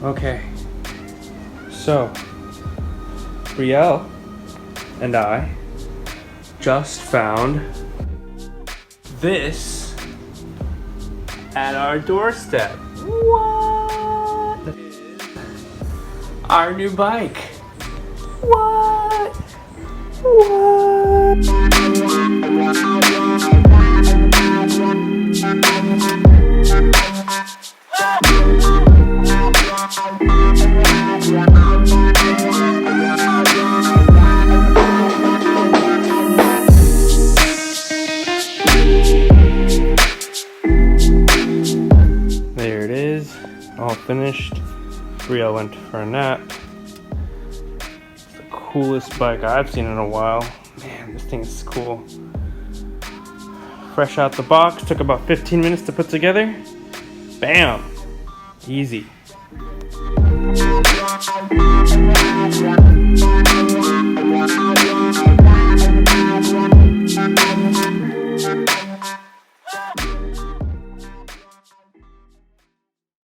Okay, so Riel and I just found this at our doorstep. What? Our new bike. What? What? There it is, all finished. Rio went for a nap. It's the coolest bike I've seen in a while. Man, this thing is cool. Fresh out the box, took about 15 minutes to put together. Bam! Easy.